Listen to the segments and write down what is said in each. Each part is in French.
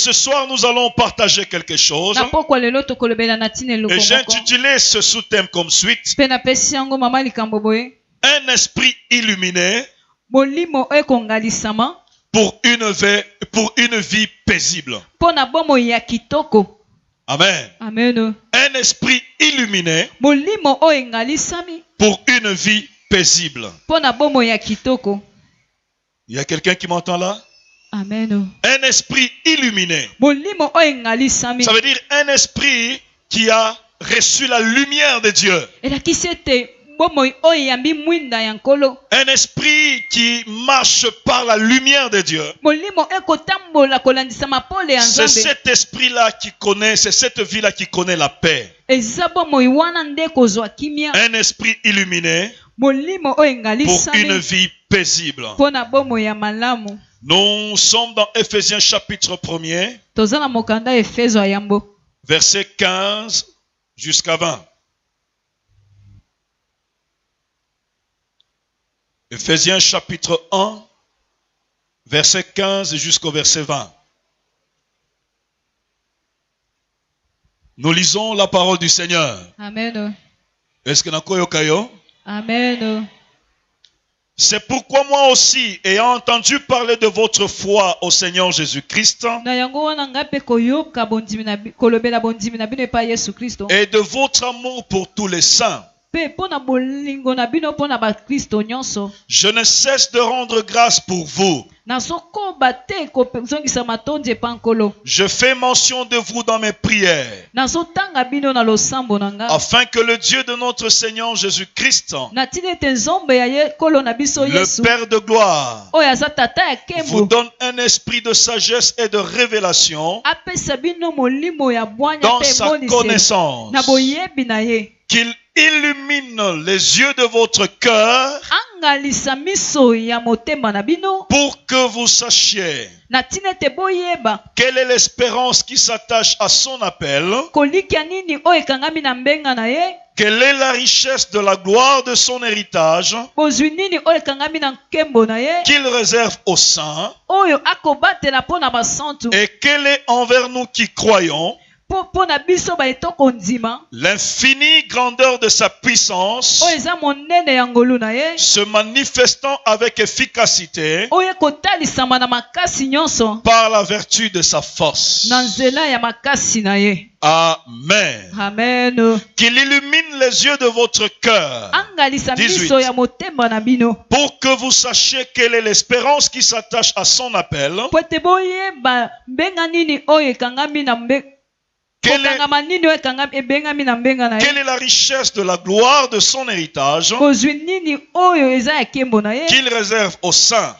ce soir, nous allons partager quelque chose. Et j'ai intitulé ce sous-thème comme suite. Un esprit illuminé pour une vie paisible. Amen. Amen. Un esprit illuminé pour une vie paisible. Il y a quelqu'un qui m'entend là? Amen. Un esprit illuminé. Ça veut dire un esprit qui a reçu la lumière de Dieu. Un esprit qui marche par la lumière de Dieu. C'est cet esprit-là qui connaît, c'est cette vie-là qui connaît la paix. Un esprit illuminé pour une vie paisible. Nous sommes dans Ephésiens chapitre 1er, verset 15 jusqu'à 20. Ephésiens chapitre 1, verset 15 jusqu'au verset 20. Nous lisons la parole du Seigneur. Amen. Est-ce que nakoyokayo? Amen. C'est pourquoi moi aussi, ayant entendu parler de votre foi au Seigneur Jésus-Christ et de votre amour pour tous les saints, je ne cesse de rendre grâce pour vous. Je fais mention de vous dans mes prières, afin que le Dieu de notre Seigneur Jésus-Christ, le Père de gloire, vous donne un esprit de sagesse et de révélation dans sa connaissance, qu'il illumine les yeux de votre cœur pour que vous sachiez quelle est l'espérance qui s'attache à son appel, quelle est la richesse de la gloire de son héritage qu'il réserve aux saints, et quelle est envers nous qui croyons l'infinie grandeur de sa puissance, se manifestant avec efficacité par la vertu de sa force. Amen. Amen. Qu'il illumine les yeux de votre cœur. 18. Pour que vous sachiez quelle est l'espérance qui s'attache à son appel. Quelle est la richesse de la gloire de son héritage qu'il réserve aux saints,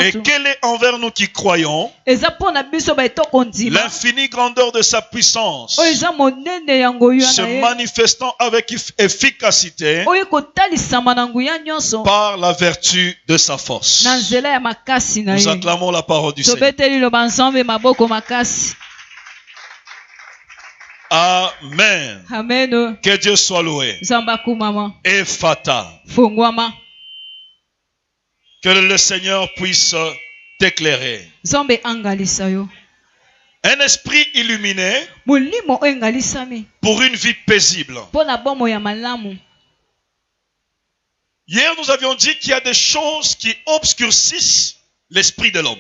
et quelle est envers nous qui croyons l'infinie grandeur de sa puissance, se manifestant avec efficacité par la vertu de sa force. Nous acclamons la parole du Seigneur. Amen. Amen. Que Dieu soit loué. Ephata. Que le Seigneur puisse t'éclairer. Un esprit illuminé pour une vie paisible. Hier, nous avions dit qu'il y a des choses qui obscurcissent l'esprit de l'homme.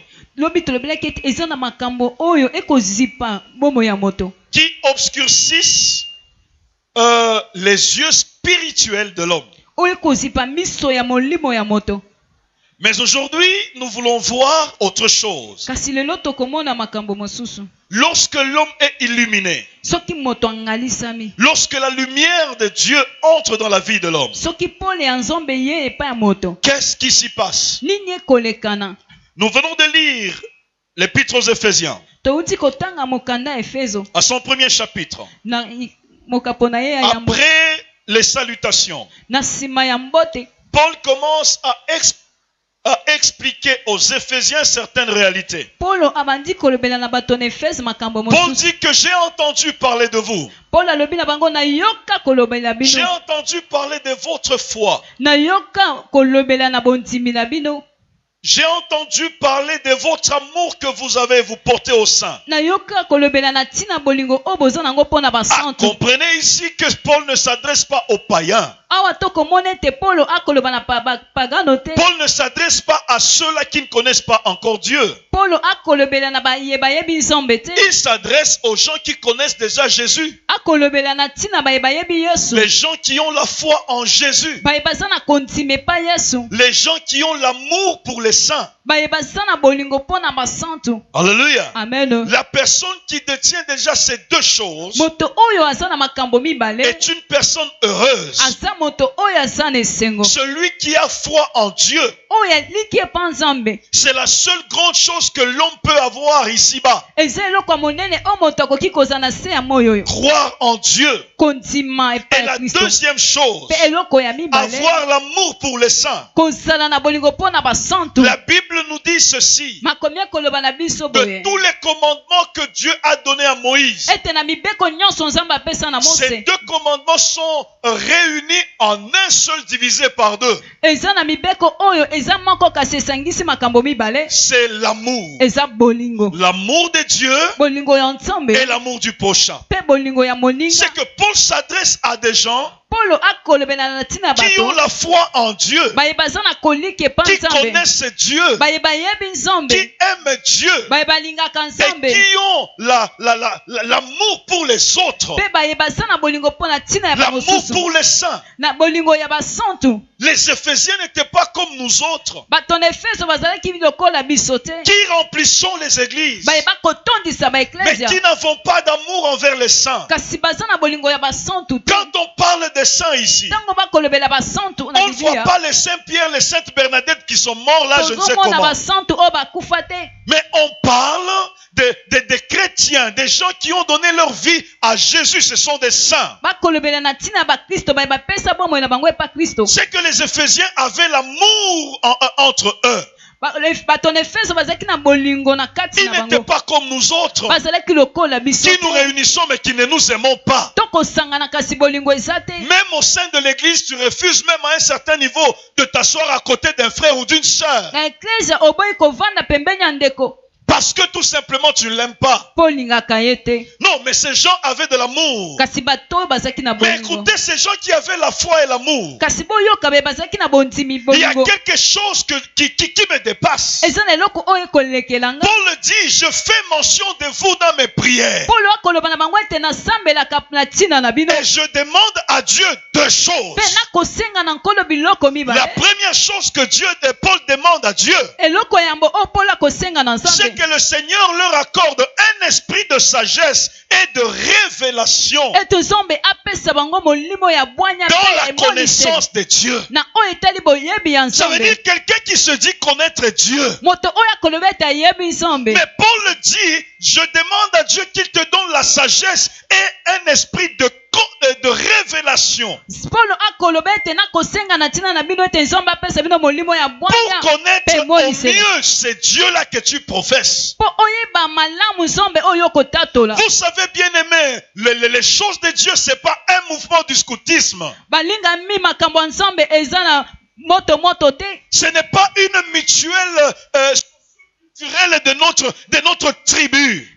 Qui obscurcissent les yeux spirituels de l'homme. Mais aujourd'hui, nous voulons voir autre chose. Lorsque l'homme est illuminé, lorsque la lumière de Dieu entre dans la vie de l'homme, qu'est-ce qui s'y passe? Nous venons de lire l'Épître aux Éphésiens, à son premier chapitre. Après les salutations, Paul commence à expliquer aux Éphésiens certaines réalités. Paul dit que j'ai entendu parler de vous. J'ai entendu parler de votre foi. J'ai entendu parler de votre amour que vous avez, vous portez au sein. Comprenez ici que Paul ne s'adresse pas aux païens. Paul ne s'adresse pas à ceux-là qui ne connaissent pas encore Dieu. Il s'adresse aux gens qui connaissent déjà Jésus. Les gens qui ont la foi en Jésus. Les gens qui ont l'amour pour les saints. Alléluia. Amen. La personne qui détient déjà ces deux choses est une personne heureuse. Celui qui a foi en Dieu, c'est la seule grande chose que l'homme peut avoir ici-bas. Croire en Dieu. Et la deuxième chose, avoir l'amour pour les saints. La Bible nous dit ceci, de tous les commandements que Dieu a donnés à Moïse, ces deux commandements sont réunis en un seul divisé par deux. C'est l'amour. L'amour de Dieu et l'amour du prochain. C'est que Paul s'adresse à des gens qui ont la foi en Dieu, qui connaissent Dieu, qui aiment Dieu et qui ont l'amour pour les autres, l'amour pour les saints. Les Éphésiens n'étaient pas comme nous autres, qui remplissons les églises, mais qui n'avons pas d'amour envers les saints. Quand on parle des saints ici, on ne voit pas les saints Pierre, les saintes Bernadette qui sont morts là, je ne sais comment. Mais on parle des chrétiens, des gens qui ont donné leur vie à Jésus, ce sont des saints. C'est que les Éphésiens avaient l'amour entre eux. Ils n'étaient pas comme nous autres, qui nous réunissons mais qui ne nous aimons pas. Même au sein de l'église, tu refuses même à un certain niveau de t'asseoir à côté d'un frère ou d'une sœur. Parce que tout simplement tu ne l'aimes pas. Non, mais ces gens avaient de l'amour. Mais écoutez, ces gens qui avaient la foi et l'amour, il y a quelque chose qui me dépasse. Paul dit, je fais mention de vous dans mes prières. Et je demande à Dieu deux choses. La première chose que Paul demande à Dieu, c'est que le Seigneur leur accorde un esprit de sagesse et de révélation dans la connaissance de Dieu. Ça veut dire quelqu'un qui se dit connaître Dieu. Mais Paul dit, je demande à Dieu qu'il te donne la sagesse et un esprit de révélation pour connaître au mieux ces dieux-là que tu professes. Vous savez bien aimé, les choses de Dieu, c'est pas un mouvement du scoutisme. Ce n'est pas une mutuelle de notre tribu.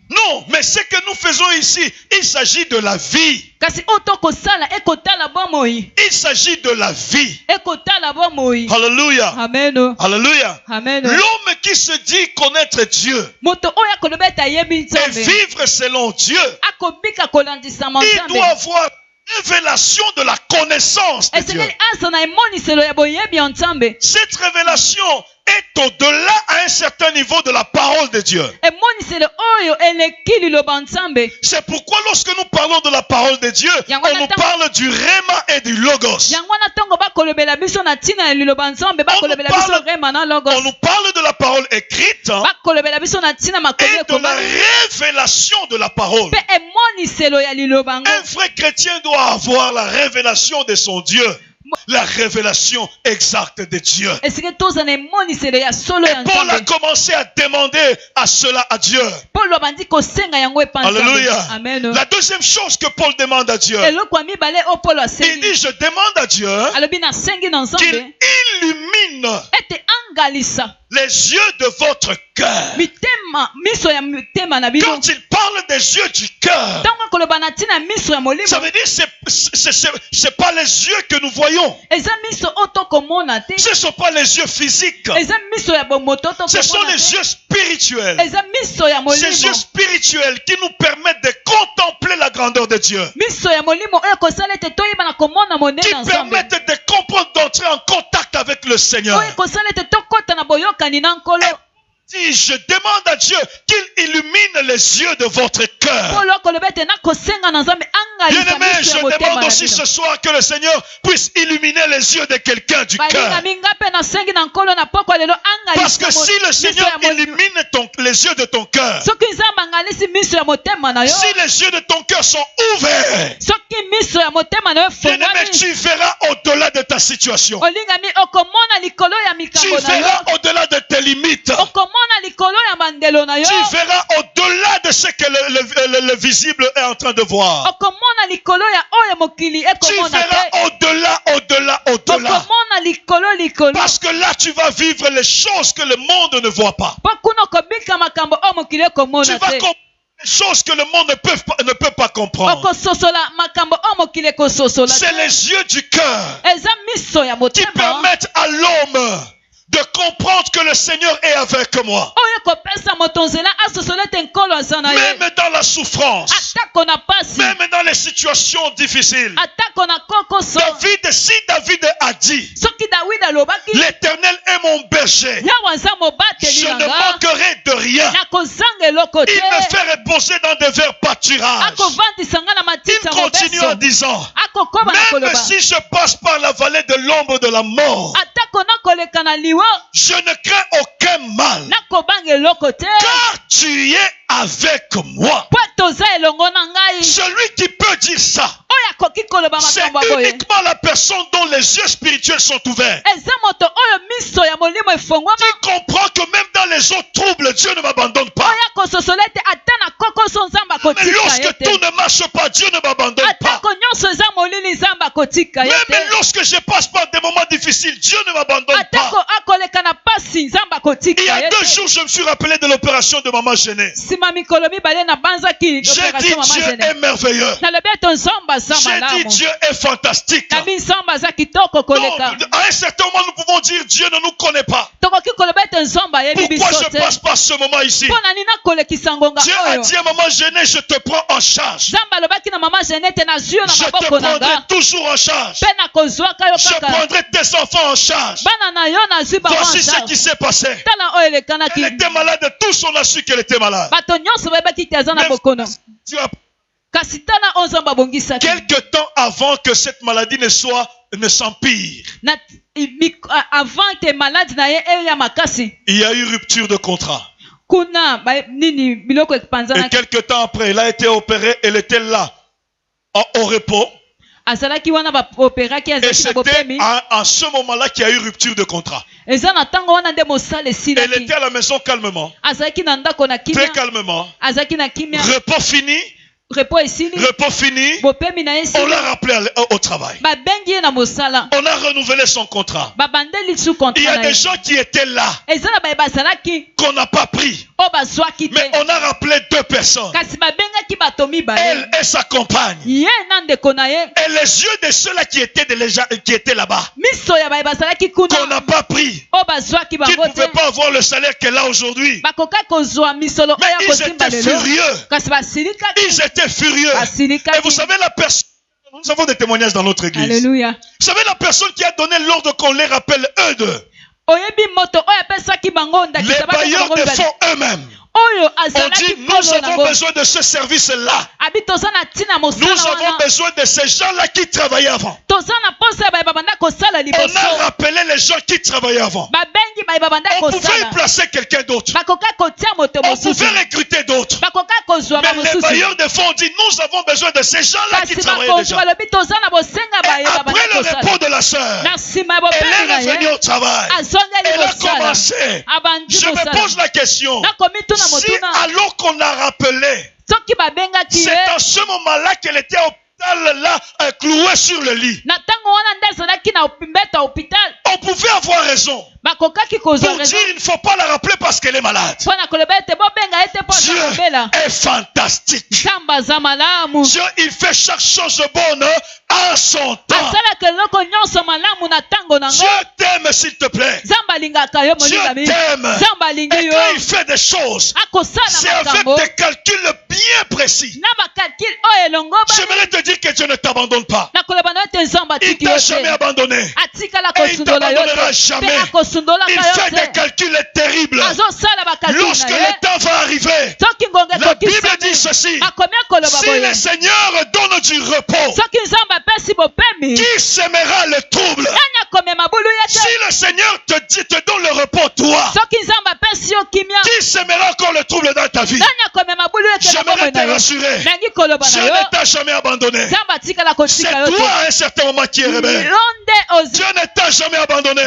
Non, mais ce que nous faisons ici, il s'agit de la vie. Il s'agit de la vie. Alléluia. Amen. Alléluia. Amen. L'homme qui se dit connaître Dieu et vivre selon Dieu, il doit avoir révélation de la connaissance de Dieu. Cette révélation est au-delà à un certain niveau de la parole de Dieu. C'est pourquoi lorsque nous parlons de la parole de Dieu, on nous parle du Rhéma et du Logos. On nous parle de la parole écrite et de la révélation de la parole. Un vrai chrétien doit avoir la révélation de son Dieu. la révélation exacte de Dieu. Et Paul a commencé à demander à cela à Dieu. Alléluia. Amen. La deuxième chose que Paul demande à Dieu, il dit, je demande à Dieu qu'il illumine les yeux de votre cœur. Quand il parle des yeux du cœur, ça veut dire c'est pas les yeux que nous voyons. Ce ne sont pas les yeux physiques. Ce sont les yeux spirituels. Ces yeux spirituels qui nous permettent de contempler la grandeur de Dieu. Qui permettent de comprendre, d'entrer en contact avec le Seigneur. Si je demande à Dieu qu'il illumine les yeux de votre cœur. Bien-aimé, je demande aussi ce soir que le Seigneur puisse illuminer les yeux de quelqu'un du cœur. Parce que si le Seigneur illumine les yeux de ton cœur, si les yeux de ton cœur sont ouverts, bien-aimé, tu verras au-delà de ta situation. Tu verras au-delà de tes limites. Tu verras au-delà de ce que le visible est en train de voir. Tu verras au-delà. Parce que là, tu vas vivre les choses que le monde ne voit pas. Tu vas comprendre les choses que le monde ne peut pas comprendre. C'est les yeux du cœur qui permettent à l'homme de comprendre que le Seigneur est avec moi. Même dans la souffrance, même dans les situations difficiles. Si David a dit, l'Éternel est mon berger, je ne manquerai de rien. Il me fait reposer dans des verts pâturages. Il continue en disant, même si je passe par la vallée de l'ombre de la mort, je ne crains aucun mal, car tu es avec moi. Celui qui peut dire ça, c'est uniquement la personne dont les yeux spirituels sont ouverts. Tu comprends que même dans les autres troubles, Dieu ne m'abandonne pas. Mais lorsque tout ne marche pas, Dieu ne m'abandonne pas. Même lorsque je passe par des moments difficiles, Dieu ne m'abandonne pas. Il y a 2 jours, je me suis rappelé de l'opération de maman gênée. J'ai dit Dieu est merveilleux. J'ai dit Dieu est fantastique. Donc, à un certain moment, nous pouvons dire Dieu ne nous connaît pas. Pourquoi je passe par ce moment ici? Dieu a dit à maman gênée, je te prends en charge. Je te prendrai toujours en charge. Je prendrai tes enfants en charge. Voici ce qui s'est passé. Elle était malade, tous on a su qu'elle était malade. Quelque temps avant que cette maladie ne s'empire, il y a eu rupture de contrat. Et quelque temps après, elle a été opérée, elle était là, au repos. Et c'était en ce moment-là qu'il y a eu rupture de contrat. Elle était à la maison calmement, très calmement. Repos fini. Repos fini, on l'a rappelé au travail. On a renouvelé son contrat. Il y a des gens qui étaient là, qu'on n'a pas pris. Mais on a rappelé 2 personnes. Elle et sa compagne. Et les yeux de ceux-là qui étaient là-bas, qu'on n'a pas pris, qui ne pouvaient pas avoir le salaire qu'elle a aujourd'hui. Mais ils étaient furieux. Ils étaient furieux. Et vous savez la personne, nous avons des témoignages dans notre église. Alléluia. Vous savez la personne qui a donné l'ordre qu'on les rappelle eux deux. Les bailleurs de fonds eux-mêmes On dit, nous avons besoin de ce service-là. Nous avons besoin de ces gens-là qui travaillaient avant. On a rappelé les gens qui travaillaient avant. On pouvait y placer quelqu'un d'autre. On pouvait recruter d'autres. Mais les bailleurs de fonds ont dit, nous avons besoin de ces gens-là qui travaillaient déjà. Et après le repos de la sœur, elle est revenue au travail. Elle a commencé. Je me pose la question, si alors qu'on a rappelé, c'est en ce moment-là qu'elle était là, clouée sur le lit, on pouvait avoir raison pour dire il ne faut pas la rappeler parce qu'elle est malade. Dieu est fantastique. Dieu, il fait chaque chose bonne en son temps. Dieu t'aime, s'il te plaît. Dieu t'aime. Et quand il fait des choses, c'est avec des calculs bien précis. J'aimerais te dire que Dieu ne t'abandonne pas. Il ne t'a jamais abandonné. Et il ne t'abandonnera jamais. Il fait des calculs terribles. Lorsque le temps va arriver, la Bible dit ceci: si le Seigneur donne du repos, qui sèmera le trouble? Si le Seigneur te donne le repos, toi, qui sèmera encore le trouble dans ta vie? J'aimerais te rassurer, Dieu ne t'a jamais abandonné. C'est toi à un certain moment qui es rebelle. Dieu ne t'a jamais abandonné.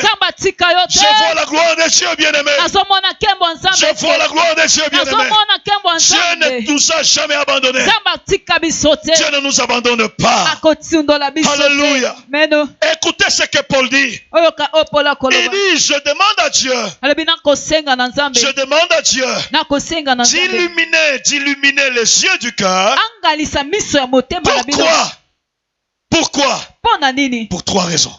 Je vois la gloire de Dieu, bien-aimé. Je vois la gloire de Dieu, bien-aimé. Dieu ne nous a jamais abandonné. Dieu ne nous abandonne pas. Alléluia. Écoutez ce que Paul dit. Il dit, je demande à Dieu. Je demande à Dieu d'illuminer les yeux du cœur. Pourquoi? Pour 3 raisons.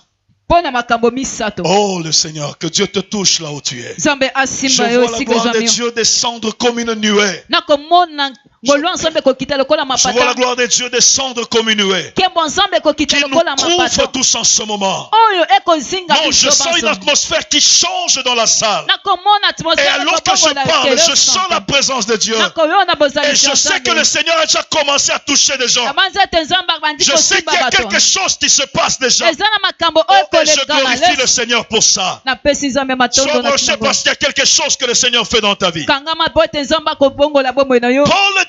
Oh le Seigneur, que Dieu te touche là où tu es. Je vois la gloire de Dieu descendre comme une nuée. Je vois la gloire de Dieu descendre comme une nuée qui nous couvre tous en ce moment. Non, je sens une atmosphère qui change dans la salle. Et alors que je parle, je sens la présence de Dieu. Et je sais que le Seigneur a déjà commencé à toucher des gens. Je sais qu'il y a quelque chose qui se passe déjà. Et je glorifie le Seigneur pour ça. Sois branché parce qu'il y a quelque chose que le Seigneur fait dans ta vie. Paul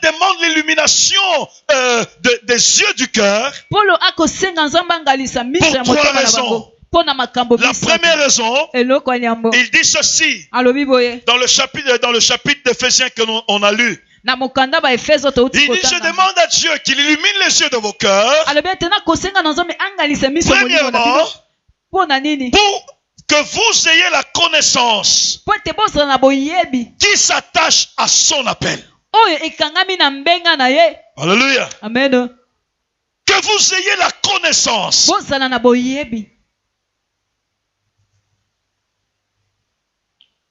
demande l'illumination des yeux du cœur pour 3 raisons. La première raison, il dit ceci dans le chapitre d'Éphésiens que on a lu. Il dit, je demande à Dieu qu'il illumine les yeux de vos cœurs. Premièrement, pour que vous ayez la connaissance qui s'attache à son appel. Alléluia. Amen. Que vous ayez la connaissance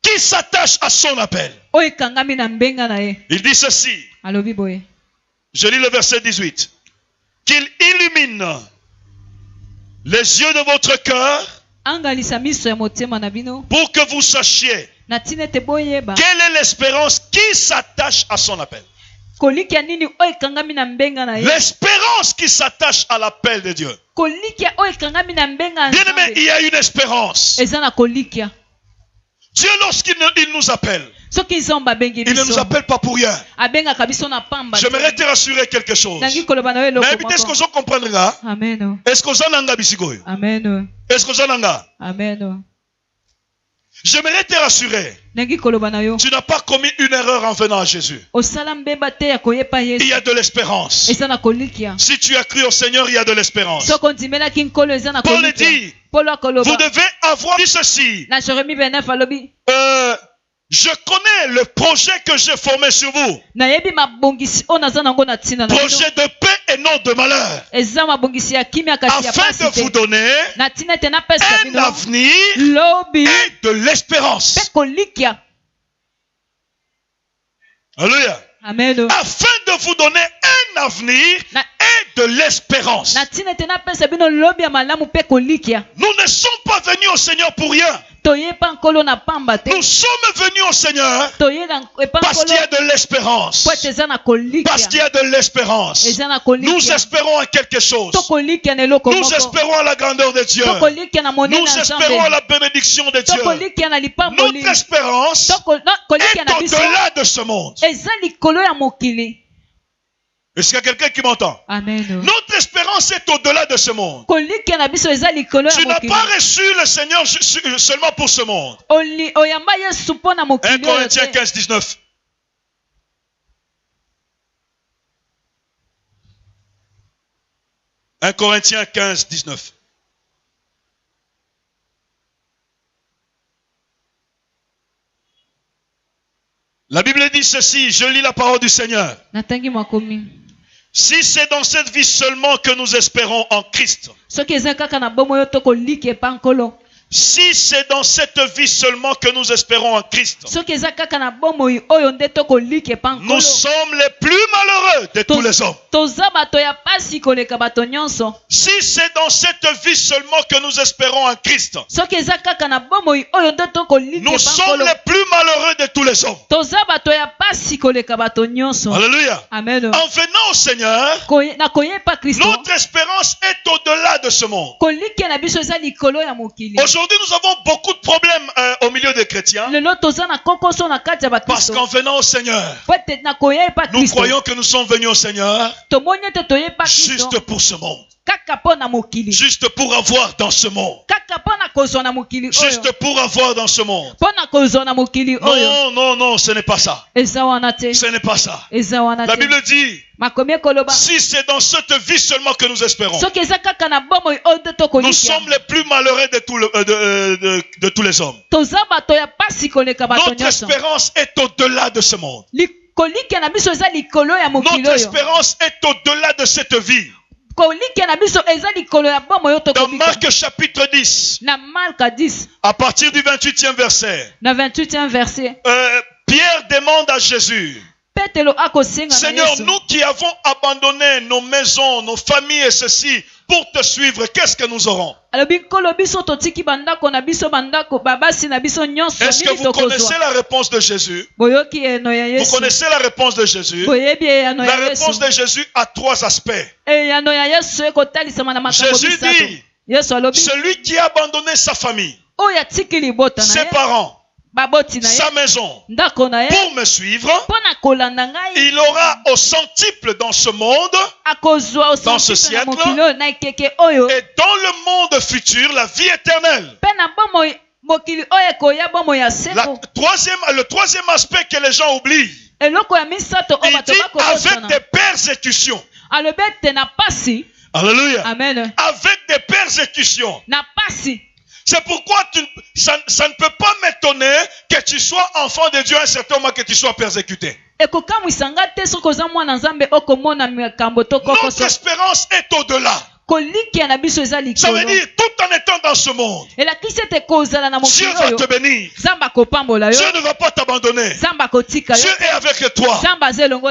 qui s'attache à son appel. Il dit ceci. Je lis le verset 18. Qu'il illumine les yeux de votre cœur pour que vous sachiez quelle est l'espérance qui s'attache à son appel. L'espérance qui s'attache à l'appel de Dieu. Bien-aimé, il y a une espérance. Dieu, lorsqu'il nous appelle, il ne nous appelle pas pour rien. J'aimerais te rassurer quelque chose. Mais est-ce que vous comprenez? Est-ce que vous en Est-ce que vous en J'aimerais te rassurer. Tu n'as pas commis une erreur en venant à Jésus. Il y a de l'espérance. Si tu as cru au Seigneur, il y a de l'espérance. Paul dit, vous devez avoir dit ceci. Je connais le projet que j'ai formé sur vous. Projet de paix et non de malheur. Afin de vous donner un avenir et de l'espérance. Alléluia. Amen. Afin de vous donner un avenir et de l'espérance. Nous ne sommes pas venus au Seigneur pour rien. Nous sommes venus au Seigneur parce qu'il y a de l'espérance. Parce qu'il y a de l'espérance. Nous espérons à quelque chose. Nous espérons à la grandeur de Dieu. Nous espérons à la bénédiction de Dieu. Notre espérance est au-delà de ce monde. Est-ce qu'il y a quelqu'un qui m'entend? Notre espérance est au-delà de ce monde. Tu n'as pas reçu le Seigneur seulement pour ce monde. 1 Corinthiens 15, 19. « 1 Corinthiens 15, 19. La Bible dit ceci, je lis la parole du Seigneur. Si c'est dans cette vie seulement que nous espérons en Christ, si c'est dans cette vie seulement que nous espérons en Christ, nous sommes les plus malheureux de tous les hommes. Si c'est dans cette vie seulement que nous espérons en Christ, nous sommes les plus malheureux de tous les hommes. Alléluia. Amen. En venant au Seigneur, notre espérance est au-delà de ce monde. Aujourd'hui, nous avons beaucoup de problèmes au milieu des chrétiens. Parce qu'en venant au Seigneur, nous croyons que nous sommes venus au Seigneur juste pour ce monde. Juste pour avoir dans ce monde. Juste pour avoir dans ce monde. Non, non, non, ce n'est pas ça. Ce n'est pas ça. La Bible dit, si c'est dans cette vie seulement que nous espérons, nous sommes les plus malheureux de tous les hommes. Notre espérance est au-delà de ce monde. Notre espérance est au-delà de cette vie. Dans Marc chapitre 10, à partir du 28e verset, Pierre demande à Jésus, Seigneur, nous qui avons abandonné nos maisons, nos familles et ceci pour te suivre, qu'est-ce que nous aurons? Est-ce que vous connaissez la réponse de Jésus? Vous connaissez la réponse de Jésus? La réponse de Jésus a trois aspects. Jésus dit, celui qui a abandonné sa famille, ses parents, sa maison, pour me suivre, il aura au centuple dans ce monde, dans ce siècle, et dans le monde futur, la vie éternelle. Le troisième aspect que les gens oublient, il dit avec des persécutions. Alléluia. Amen. Avec des persécutions. C'est pourquoi ça ne peut pas m'étonner que tu sois enfant de Dieu à un certain moment, que tu sois persécuté. Notre espérance est au-delà. Ça veut dire, tout en étant dans ce monde, Dieu va te bénir. Dieu ne va pas t'abandonner. Dieu est avec toi.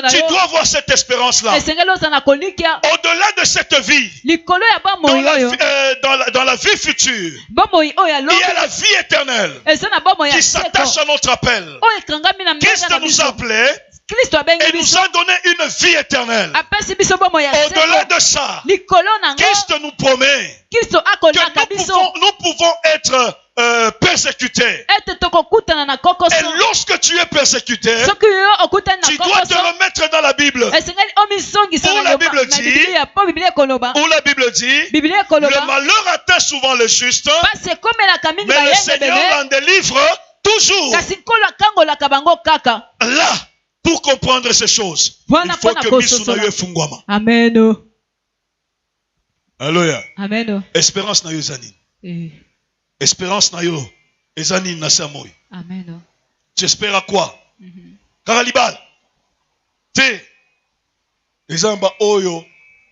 Tu dois avoir cette espérance-là. Au-delà de cette vie, dans la vie future, il y a la vie éternelle qui s'attache à notre appel. Christ nous a appelés et nous a donné une vie éternelle. Au-delà de ça, Christ nous promet que nous pouvons être persécutés. Et lorsque tu es persécuté, tu dois te remettre dans la Bible. Où la Bible dit, le malheur atteint souvent le juste, mais le Seigneur l'en délivre toujours. Là, pour comprendre ces choses, il faut que Misunayo Fungwama. Amen. Alléluia. Amen. Espérance na yo ezani. Espérance na yo ezani na samoi. Amen. Tu espères à quoi? Karalibal. Te. Ezamba oyo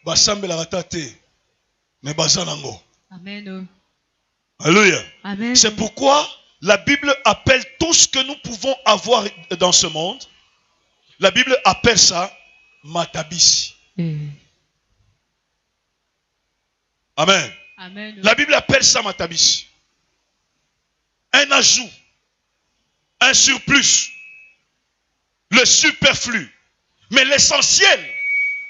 basambela ratate. Mais bazanango. Amen. Alléluia. Amen. C'est pourquoi la Bible appelle tout ce que nous pouvons avoir dans ce monde. La Bible appelle ça matabisi. Amen. Amen. La Bible appelle ça matabis. Un ajout. Un surplus. Le superflu. Mais l'essentiel,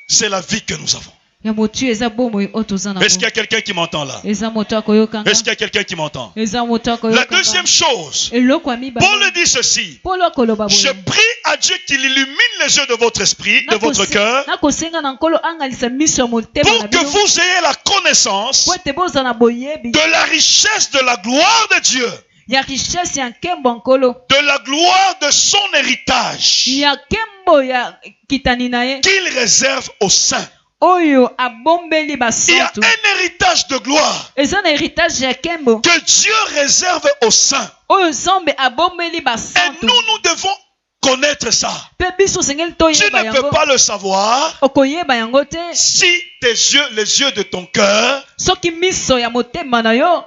c'est la vie que nous avons. Est-ce qu'il y a quelqu'un qui m'entend là? Est-ce qu'il y a quelqu'un qui m'entend? La deuxième chose, Paul dit ceci. Je prie à Dieu qu'il illumine les yeux de votre esprit, de votre cœur, pour que vous ayez la connaissance de la richesse de la gloire de Dieu, de la gloire de son héritage qu'il réserve aux saints. Il y a un héritage de gloire que Dieu réserve aux saints. Et nous devons connaître ça. Tu ne peux pas le savoir si les yeux de ton cœur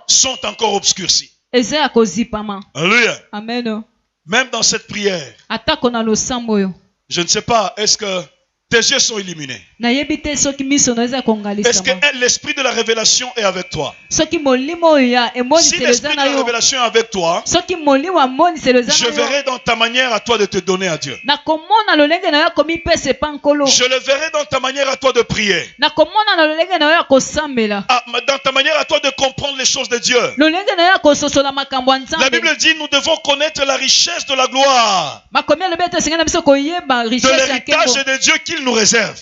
sont encore obscurcis. Alléluia. Amen. Même dans cette prière, je ne sais pas, est-ce que tes yeux sont illuminés? Est-ce que l'esprit de la révélation est avec toi? Si l'esprit de la révélation est avec toi, je verrai dans ta manière à toi de te donner à Dieu. Je le verrai dans ta manière à toi de prier. Dans ta manière à toi de comprendre les choses de Dieu. La Bible dit nous devons connaître la richesse de la gloire, de l'héritage de Dieu qu'il nous réserve.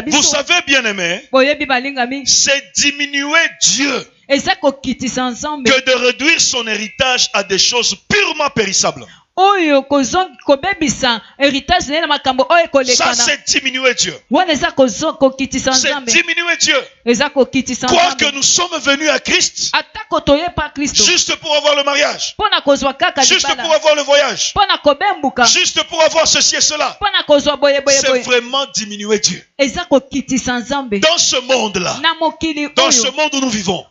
Vous savez, bien aimé, c'est diminuer Dieu que de réduire son héritage à des choses purement périssables. Ça, c'est diminuer Dieu. C'est diminuer Dieu. Croire que nous sommes venus à Christ juste pour avoir le mariage, juste pour avoir le voyage, juste pour avoir ceci et cela. C'est vraiment diminuer Dieu. Dans ce monde-là, dans ce monde où nous vivons,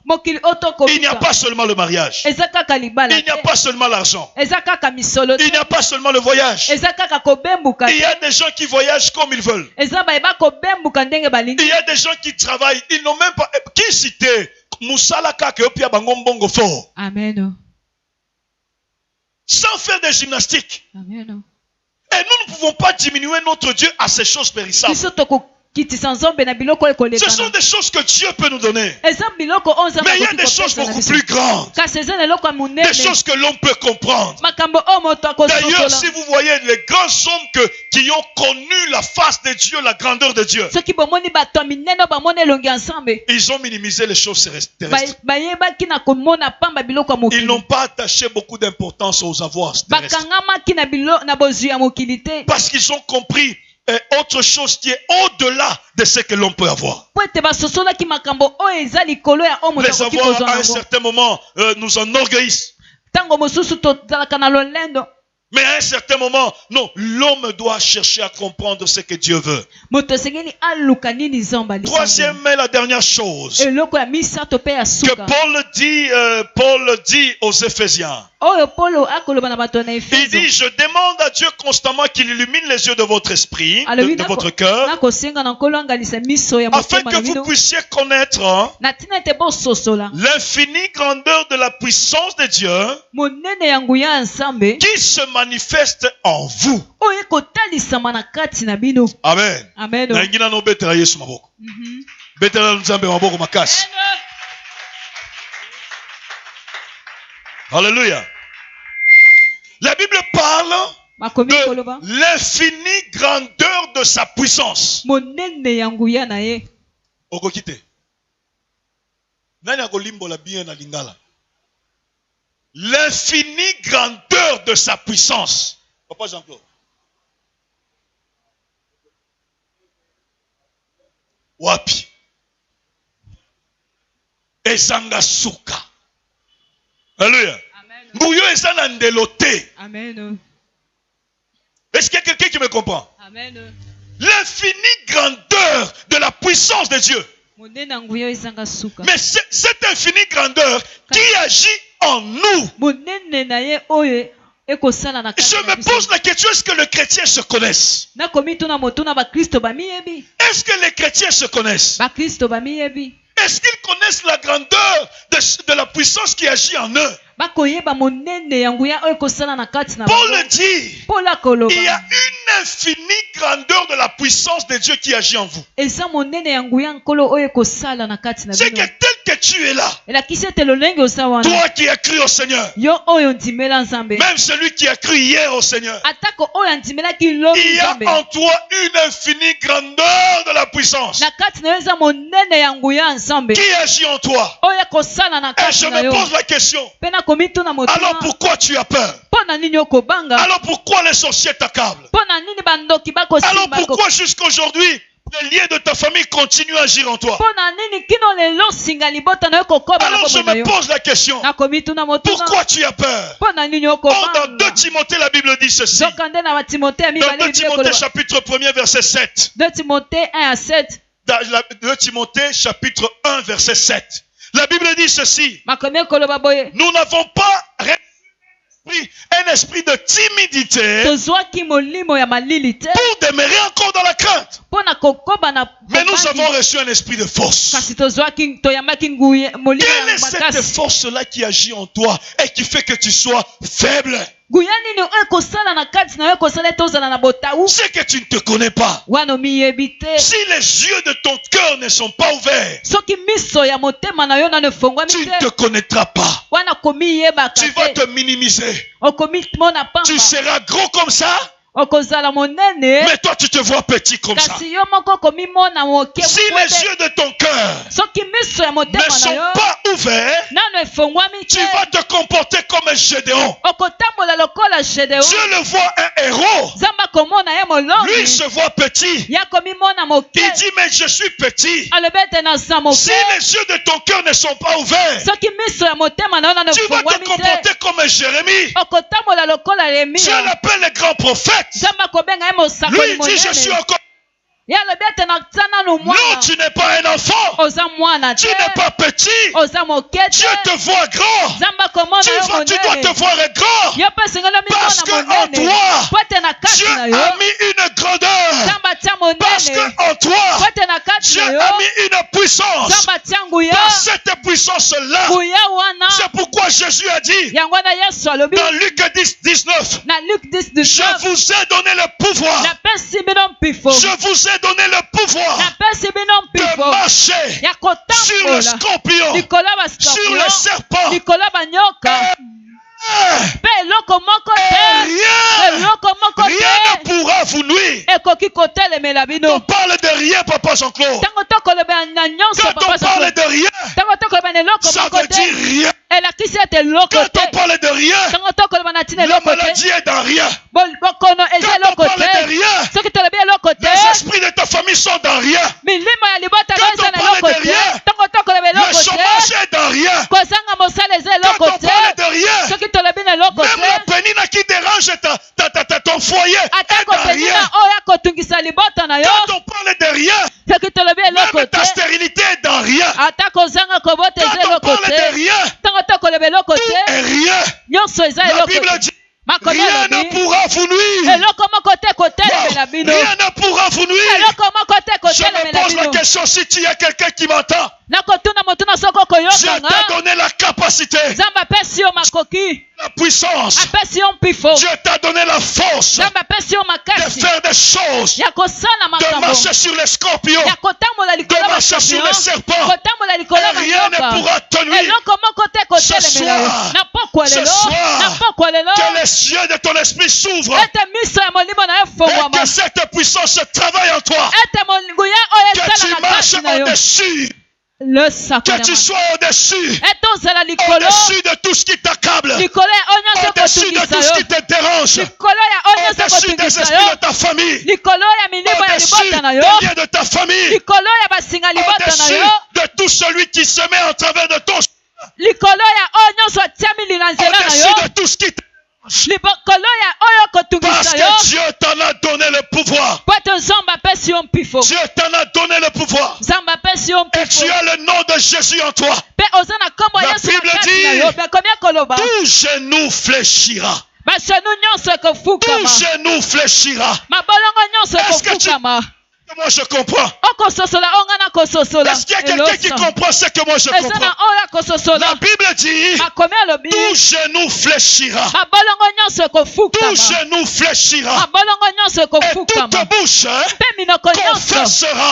il n'y a pas seulement le mariage, il n'y a pas seulement l'argent, il n'y a pas seulement le voyage. Il y a des gens qui voyagent comme ils veulent. Il y a des gens qui travaillent, ils n'ont même pas... Qui citait Amen. Sans faire des gymnastiques. Amen. Et nous ne pouvons pas diminuer notre Dieu à ces choses périssables. Ce sont des choses que Dieu peut nous donner. Mais il y a des choses beaucoup plus grandes. Des choses que l'on peut comprendre. D'ailleurs, si vous voyez les grands hommes qui ont connu la face de Dieu, la grandeur de Dieu, ils ont minimisé les choses terrestres. Ils n'ont pas attaché beaucoup d'importance aux avoirs terrestres. Parce qu'ils ont compris autre chose qui est au-delà de ce que l'on peut avoir. Les avoirs à un certain moment nous enorgueillissent. Mais à un certain moment, non, l'homme doit chercher à comprendre ce que Dieu veut. Troisième et la dernière chose que Paul dit aux Éphésiens. Il dit, je demande à Dieu constamment qu'il illumine les yeux de votre esprit, de votre cœur, afin que vous puissiez connaître l'infinie grandeur de la puissance de Dieu qui se manifeste en vous. Amen. Amen. Alléluia. La Bible parle de l'infinie grandeur de sa puissance. L'infinie grandeur de sa puissance. Papa Jean-Claude. Wapi. Ezanga suka. Alléluia. Amen. Est-ce qu'il y a quelqu'un qui me comprend? Amen. L'infinie grandeur de la puissance de Dieu. Mais cette infinie grandeur qui agit en nous Je me pose la question, est-ce que les chrétiens se connaissent? Est-ce que les chrétiens se connaissent? Est-ce qu'ils connaissent la grandeur de la puissance qui agit en eux? Paul le dit, il y a une infinie grandeur de la puissance de Dieu qui agit en vous. C'est que tel que tu es là, toi qui as cru au Seigneur, même celui qui a cru hier au Seigneur, il y a en toi une infinie grandeur de la puissance qui agit en toi. Et je me pose la question, alors pourquoi tu as peur? Alors pourquoi les sorciers t'accablent? Alors pourquoi jusqu'aujourd'hui les liens de ta famille continuent à agir en toi? Alors je me pose la question, pourquoi tu as peur? Or dans 2 Timothée la Bible dit ceci. Dans 2 Timothée chapitre 1 verset 7. 2 Timothée 1 à 7. 2 Timothée chapitre 1 verset 7. La Bible dit ceci. Nous n'avons pas un esprit de timidité pour demeurer encore dans la crainte. Mais nous avons reçu un esprit de force. Quelle est cette force-là qui agit en toi et qui fait que tu sois faible? C'est que tu ne te connais pas. Si les yeux de ton cœur ne sont pas ouverts, tu ne te connaîtras pas. Tu vas te minimiser. Tu seras gros comme ça, mais toi tu te vois petit comme ça. Si les yeux de ton cœur ne sont pas ouverts, tu vas te comporter comme un Gédéon. Dieu le voit un héros. Lui il se voit petit. Il dit mais je suis petit. Si les yeux de ton cœur ne sont pas ouverts, tu vas te comporter comme un Jérémie. Dieu l'appelle le grand prophète. Lui il dit je suis encore. Non, tu n'es pas un enfant. Tu n'es pas petit. Dieu te voit grand. Tu dois te voir grand. Parce qu'en toi, Dieu a mis une grandeur. Parce qu'en toi, Dieu a mis une puissance. Par cette puissance-là, c'est pourquoi Jésus a dit dans Luc 10, 19, je vous ai donné le pouvoir. Je vous ai donné le pouvoir de marcher sur le scorpion, sur le serpent. Rien ne pourra vous nuire. On parle de rien, Papa Jean-Claude. Quand on parle de rien, ça veut dire rien. Quand on parle de rien, la maladie est dans rien. Quand on parle de rien, les esprits de ta famille sont dans rien. Quand on parle de rien, le chômage est dans rien. Quand on parle de rien, même la pénine qui dérange ton foyer est dans rien. Quand on parle de rien, même ta stérilité est dans rien. Quand on parle de rien, tout est rien. La Bible dit rien ne pourra vous nuire. Rien ne pourra vous nuire. Je me pose la question, si tu as quelqu'un qui m'entend, Dieu t'a donné la capacité, la puissance. Dieu t'a donné la force de faire des choses, de marcher sur les scorpions, de marcher sur les serpents. Et rien ne pourra te nuire. Ce soir, que les yeux de ton esprit s'ouvrent et que cette puissance travaille en toi, que tu marches au-dessus, que tu sois au-dessus de tout ce qui t'accable, au-dessus de tout ce qui te dérange, au-dessus des esprits de ta famille, au-dessus des liens de ta famille, au-dessus de tout celui qui se met en travers de ton au-dessus de tout ce qui te parce que Dieu t'en a donné le pouvoir. Dieu t'en a donné le pouvoir. Et tu as le nom de Jésus en toi. La Bible dit, tout genou fléchira. Tout genou fléchira. Est-ce que moi je comprends? Est-ce qu'il y a quelqu'un qui comprend ce que moi je comprends? La Bible dit, tout genou fléchira. Tout genou fléchira. Et toute bouche confessera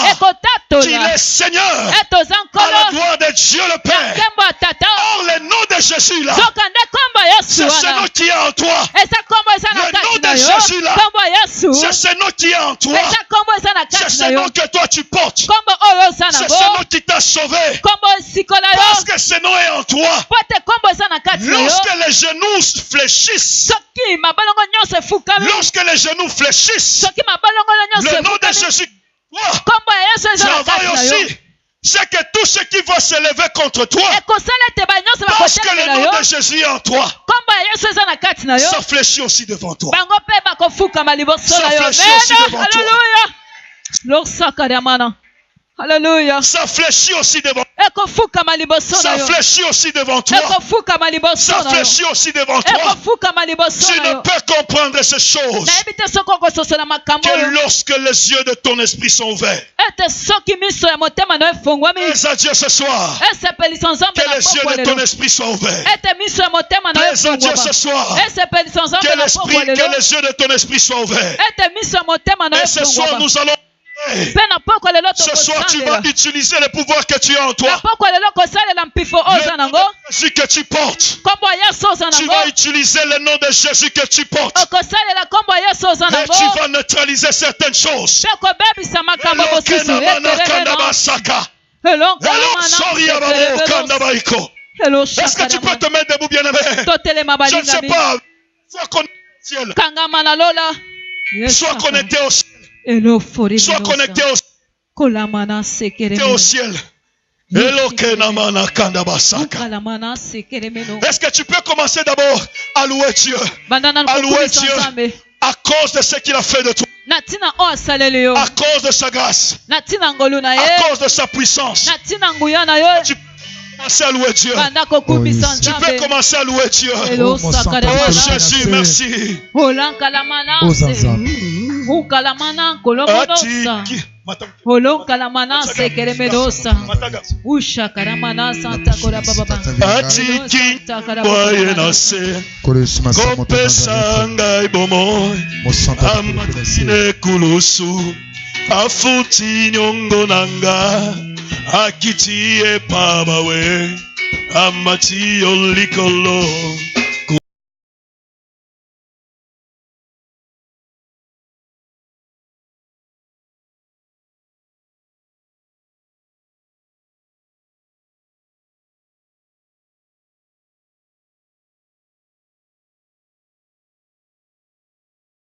qu'il est Seigneur à la gloire de Dieu le Père. Or, le nom de Jésus là, c'est ce nom qui est en toi. Le nom de Jésus là, c'est ce nom qui est en toi. C'est ce nom que toi tu portes. C'est ce nom qui t'a sauvé. Parce que ce nom est en toi. Lorsque les genoux fléchissent, lorsque les genoux fléchissent, le nom de Jésus travaille aussi. C'est que tout ce qui va se lever contre toi, parce que le nom de Jésus est en toi, ça fléchit aussi devant toi. Ça fléchit aussi devant toi. Alléluia. Ça fléchit aussi devant toi. Ça fléchit aussi devant toi. Ça fléchit aussi devant toi. Tu ne peux comprendre ces choses que lorsque les yeux de ton esprit sont ouverts. Pèse à Dieu ce soir. Que les yeux de ton esprit soient ouverts. Pèse à Dieu ce soir. Que les yeux de ton esprit soient ouverts. Et ce soir nous allons. Ce soir, tu vas utiliser le pouvoir que tu as en toi. Le nom de Jésus que tu portes. Tu vas utiliser le nom de Jésus que tu portes. Et tu vas neutraliser certaines choses. Est-ce que tu peux te mettre debout, bien-aimé? Je ne sais pas. Sois connecté au ciel. Sois connecté au ciel. Est-ce que tu peux commencer d'abord à louer Dieu? À louer Dieu à cause de ce qu'il a fait de toi. À cause de sa grâce. À cause de sa puissance. Tu peux commencer à louer Dieu. Tu peux commencer à louer Dieu. Oh Jésus, merci. Afuti nyongo nanga akitie pabawe amati olikolo